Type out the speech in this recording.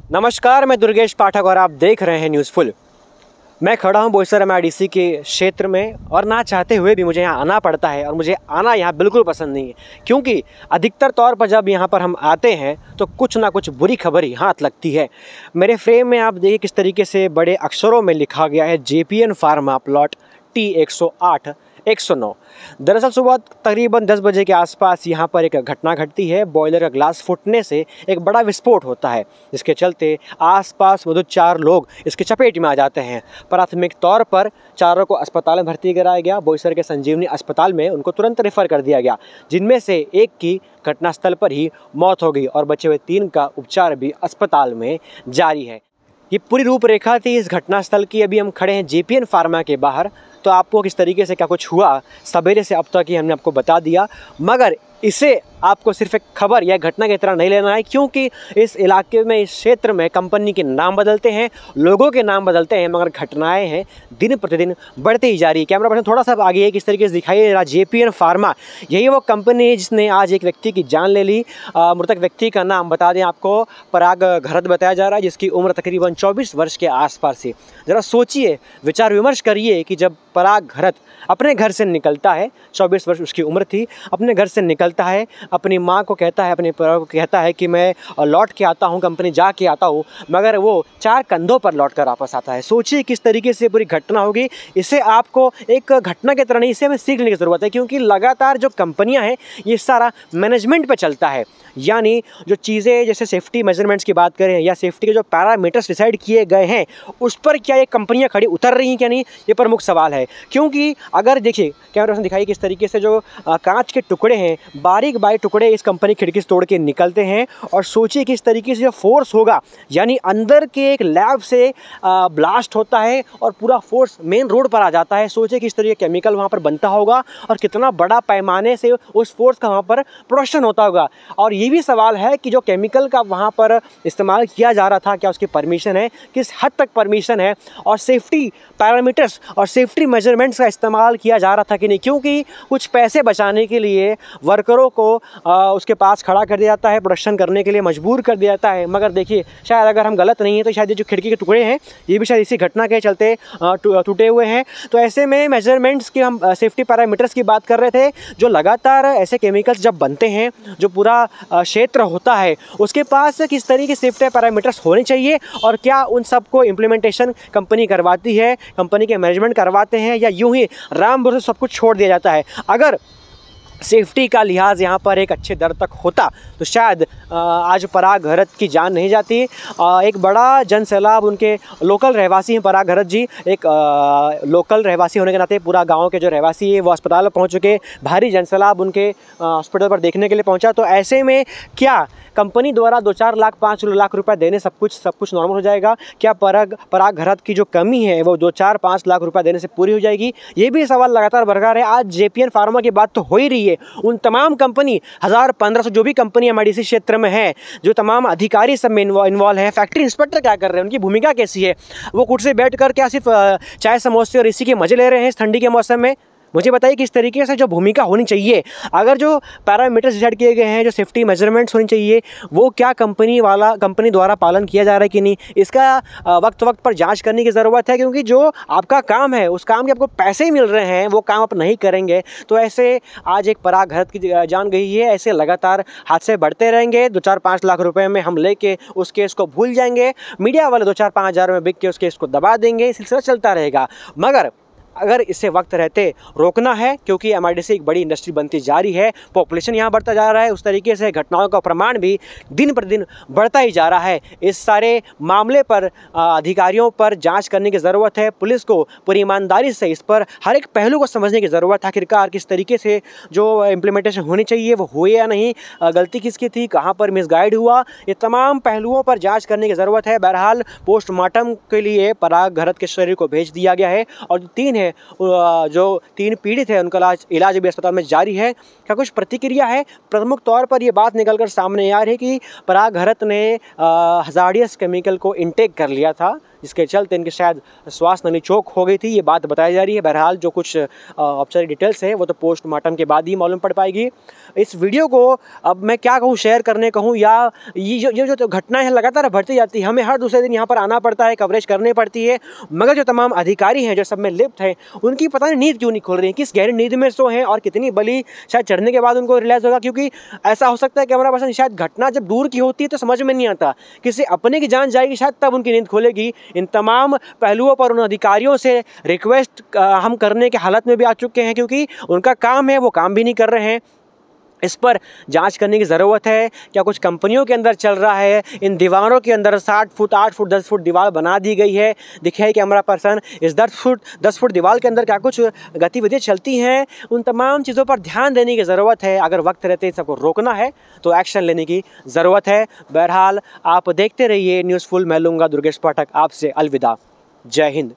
नमस्कार, मैं दुर्गेश पाठक और आप देख रहे हैं न्यूज़फुल। मैं खड़ा हूं बोईसर एमआईडीसी के क्षेत्र में और ना चाहते हुए भी मुझे यहाँ आना पड़ता है और मुझे आना यहाँ बिल्कुल पसंद नहीं है, क्योंकि अधिकतर तौर पर जब यहाँ पर हम आते हैं तो कुछ ना कुछ बुरी खबर ही हाथ लगती है। मेरे फ्रेम में आप देखिए किस तरीके से बड़े अक्षरों में लिखा गया है जेपीएन फार्मा प्लॉट T108 109। दरअसल सुबह तकरीबन 10 बजे के आसपास यहाँ पर एक घटना घटती है। बॉयलर का ग्लास फूटने से एक बड़ा विस्फोट होता है, जिसके चलते आसपास मौजूद 4 लोग इसके चपेट में आ जाते हैं। प्राथमिक तौर पर चारों को अस्पताल में भर्ती कराया गया। बोईसर के संजीवनी अस्पताल में उनको तुरंत रेफर कर दिया गया, जिनमें से एक की घटनास्थल पर ही मौत हो गई और बचे हुए 3 का उपचार भी अस्पताल में जारी है। ये पूरी रूपरेखा थी इस घटनास्थल की। अभी हम खड़े हैं जेपीएन फार्मा के बाहर, तो आपको किस तरीके से क्या कुछ हुआ सवेरे से अब तक ही हमने आपको बता दिया, मगर इसे आपको सिर्फ एक खबर या घटना की तरह नहीं लेना है, क्योंकि इस इलाके में, इस क्षेत्र में कंपनी के नाम बदलते हैं, लोगों के नाम बदलते हैं, मगर घटनाएं हैं दिन प्रतिदिन बढ़ते ही जा रही है। कैमरा पर्सन थोड़ा सा आगे है, किस तरीके से दिखाई दे रहा। जेपीएन फार्मा यही वो कंपनी है जिसने आज एक व्यक्ति की जान ले ली। मृतक व्यक्ति का नाम बता दें आपको, पराग घरत बताया जा रहा है, जिसकी उम्र तकरीबन 24 वर्ष के आसपास है। ज़रा सोचिए, विचार विमर्श करिए कि जब पराग घरत अपने घर से निकलता है, 24 वर्ष उसकी उम्र थी, अपने घर से निकलता है, अपनी माँ को कहता है, अपने परिवार को कहता है कि मैं लौट के आता हूँ, कंपनी जा के आता हूँ, मगर वो 4 कंधों पर लौट कर वापस आता है। सोचिए किस तरीके से पूरी घटना होगी। इसे आपको एक घटना की तरह नहीं, इसे हमें सीखने की ज़रूरत है, क्योंकि लगातार जो कंपनियाँ हैं ये सारा मैनेजमेंट पर चलता है। यानी जो चीज़ें जैसे सेफ्टी मेजरमेंट्स की बात करें या सेफ्टी के जो पैरामीटर्स डिसाइड किए गए हैं, उस पर क्या ये कंपनियां खड़ी उतर रही हैं क्या नहीं, ये प्रमुख सवाल है। क्योंकि अगर देखिए कैमरा में दिखाई किस तरीके से जो कांच के टुकड़े हैं, बारीक बारीक टुकड़े इस कंपनी खिड़की से तोड़ के निकलते हैं, और सोचिए किस तरीके से जो फोर्स होगा, यानी अंदर के एक लैब से ब्लास्ट होता है और पूरा फोर्स मेन रोड पर आ जाता है। सोचिए किस तरीके केमिकल वहाँ पर बनता होगा और कितना बड़ा पैमाने से उस फोर्स का वहाँ पर प्रोडक्शन होता होगा। और ये भी सवाल है कि जो केमिकल का वहाँ पर इस्तेमाल किया जा रहा था, क्या उसकी परमिशन है, किस हद तक परमिशन है, और सेफ्टी पैरामीटर्स और सेफ्टी मेजरमेंट्स का इस्तेमाल किया जा रहा था कि नहीं। क्योंकि कुछ पैसे बचाने के लिए वर्करों को उसके पास खड़ा कर दिया जाता है, प्रोडक्शन करने के लिए मजबूर कर दिया जाता है। मगर देखिए, शायद अगर हम गलत नहीं हैं तो शायद ये जो खिड़की के टुकड़े हैं ये भी शायद इसी घटना के चलते टूटे हुए हैं। तो ऐसे में मेजरमेंट्स की, हम सेफ्टी पैरामीटर्स की बात कर रहे थे, जो लगातार ऐसे केमिकल्स जब बनते हैं, जो पूरा क्षेत्र होता है उसके पास किस तरीके से सेफ्टी पैरामीटर्स होने चाहिए, और क्या उन सबको इम्प्लीमेंटेशन कंपनी करवाती है, कंपनी के मैनेजमेंट करवाते हैं, या यूं ही राम भरोसे सब कुछ छोड़ दिया जाता है। अगर सेफ्टी का लिहाज यहाँ पर एक अच्छे दर तक होता तो शायद आज पराग घरत की जान नहीं जाती। एक बड़ा जन सैलाब, उनके लोकल रहवासी हैं पराग घरत जी, एक लोकल रहवासी होने के नाते पूरा गांव के जो रहवासी है वो अस्पताल में पहुँच चुके। भारी जन सैलाब उनके हॉस्पिटल पर देखने के लिए पहुँचा। तो ऐसे में क्या कंपनी द्वारा 2-4 लाख 5 लाख रुपए देने सब कुछ नॉर्मल हो जाएगा? क्या पराग घरत की जो कमी है वो 2-4-5 लाख रुपए देने से पूरी हो जाएगी? ये भी सवाल लगातार बरकरार है। आज जेपीएन फार्मा की बात तो हो ही रही है, उन तमाम कंपनी 1000-1500 जो भी कंपनी एमआईडीसी क्षेत्र में है, जो तमाम अधिकारी सब में इन्वॉल्व है, फैक्ट्री इंस्पेक्टर क्या कर रहे हैं, उनकी भूमिका कैसी है? वो कुर्सी बैठकर क्या सिर्फ चाय समोसे और इसी के मजे ले रहे हैं इस ठंडी के मौसम में? मुझे बताइए किस तरीके से जो भूमिका होनी चाहिए, अगर जो पैरामीटर्स डिसाइड किए गए हैं, जो सेफ्टी मेजरमेंट्स होनी चाहिए, वो क्या कंपनी द्वारा पालन किया जा रहा है कि नहीं, इसका वक्त पर जांच करने की ज़रूरत है। क्योंकि जो आपका काम है, उस काम के आपको पैसे ही मिल रहे हैं, वो काम आप नहीं करेंगे तो ऐसे आज एक पराग घरत की जान गई है। ऐसे लगातार हादसे बढ़ते रहेंगे। 2-4-5 लाख रुपए में हम लेके उस केस को भूल जाएंगे, मीडिया वाले 2-4-5 हज़ार में बिक के उस केस को दबा देंगे, सिलसिला चलता रहेगा। मगर अगर इसे वक्त रहते रोकना है, क्योंकि एमआईडीसी एक बड़ी इंडस्ट्री बनती जा रही है, पॉपुलेशन यहाँ बढ़ता जा रहा है, उस तरीके से घटनाओं का प्रमाण भी दिन प्रतिदिन बढ़ता ही जा रहा है। इस सारे मामले पर अधिकारियों पर जांच करने की ज़रूरत है। पुलिस को पूरी ईमानदारी से इस पर हर एक पहलू को समझने की ज़रूरत है। आखिरकार किस तरीके से जो इम्प्लीमेंटेशन होनी चाहिए वो हुई या नहीं, गलती किसकी थी, कहाँ पर मिसगाइड हुआ, ये तमाम पहलुओं पर जाँच करने की ज़रूरत है। बहरहाल पोस्टमार्टम के लिए पराग घरत के शरीर को भेज दिया गया है, और जो 3 पीड़ित है उनका इलाज भी अस्पताल में जारी है। क्या कुछ प्रतिक्रिया है? प्रमुख तौर पर यह बात निकलकर सामने आ रही है कि पराग घरत ने हजार्डियस केमिकल को इनटेक कर लिया था, जिसके चलते इनके शायद श्वास नली चोक हो गई थी, ये बात बताई जा रही है। बहरहाल जो कुछ औपचारिक डिटेल्स है वो तो पोस्टमार्टम के बाद ही मालूम पड़ पाएगी। इस वीडियो को अब मैं क्या कहूँ, शेयर करने कहूँ या ये जो घटनाएं हैं लगातार बढ़ती जाती है, हमें हर दूसरे दिन यहाँ पर आना पड़ता है, कवरेज करनी पड़ती है, मगर जो तमाम अधिकारी हैं जो सब में लिप्त हैं उनकी पता नहीं नींद क्यों नहीं खुल रही है, किस गहरी नींद में सो हैं और कितनी बली शायद चढ़ने के बाद उनको रियलाइज़ होगा। क्योंकि ऐसा हो सकता है कैमरा पर्सन शायद घटना जब दूर की होती है तो समझ में नहीं आता, किसी अपने की जान जाएगी शायद तब उनकी नींद खुलेगी। इन तमाम पहलुओं पर उन अधिकारियों से रिक्वेस्ट हम करने के हालत में भी आ चुके हैं, क्योंकि उनका काम है वो काम भी नहीं कर रहे हैं। इस पर जांच करने की ज़रूरत है। क्या कुछ कंपनियों के अंदर चल रहा है? इन दीवारों के अंदर 60 फुट 8 फुट 10 फुट दीवार बना दी गई है, दिखाई कैमरा पर्सन इस 10 फुट दीवार के अंदर क्या कुछ गतिविधियाँ चलती हैं? उन तमाम चीज़ों पर ध्यान देने की ज़रूरत है। अगर वक्त रहते सबको रोकना है तो एक्शन लेने की ज़रूरत है। बहरहाल आप देखते रहिए न्यूज़फुल। मैं लूँगा दुर्गेश पाठक आपसे अलविदा। जय हिंद।